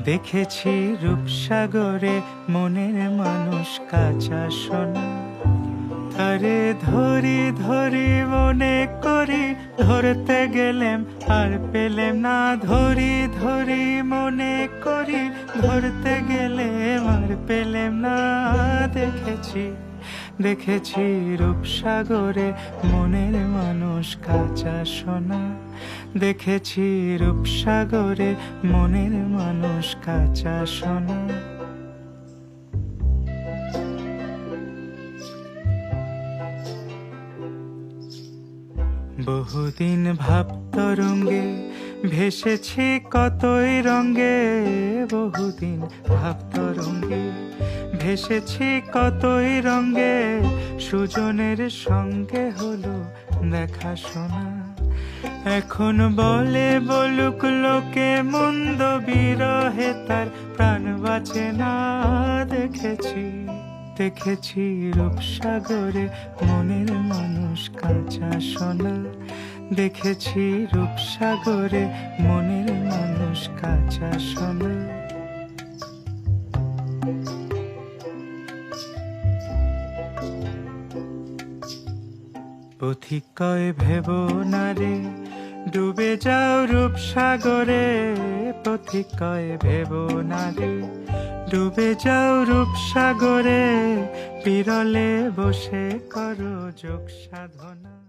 দেখেছি রূপসাগরে মনের মানুষ কাঁচা সোনা। আরে ধরি ধরি মনে করি, ধরতে গেলেম আর পেলেম না। ধরি ধরি মনে করি, ধরতে গেলেম আর পেলেম না। দেখেছি দেখেছি রূপসাগরে মনের মানুষ কাঁচা সোনা। দেখেছি রূপসাগরে মনের মানুষ কাঁচা সোনা। বহুদিন ভাব তরঙ্গে ভেসেছি কতই রঙ্গে। বহুদিন ভাব তরঙ্গে ভেসেছি কতই রঙ্গে। সুজনের সঙ্গে হলো দেখা শোনা। এখন বলে বলুক লোকে মন্দ, বিরহে তার প্রাণ বাঁচে না। দেখেছি দেখেছি রূপসাগরে মনের মানুষ কাঁচা সোনা। দেখেছি রূপসাগরে মনের মানুষ কাঁচা সোনা। পথিক কয় ভেবো না রে, ডুবে যাও রূপসাগরে। পথিক কয় ভেবো না রে, ডুবে যাও রূপসাগরে। বিরলে বসে করো যোগ সাধনা।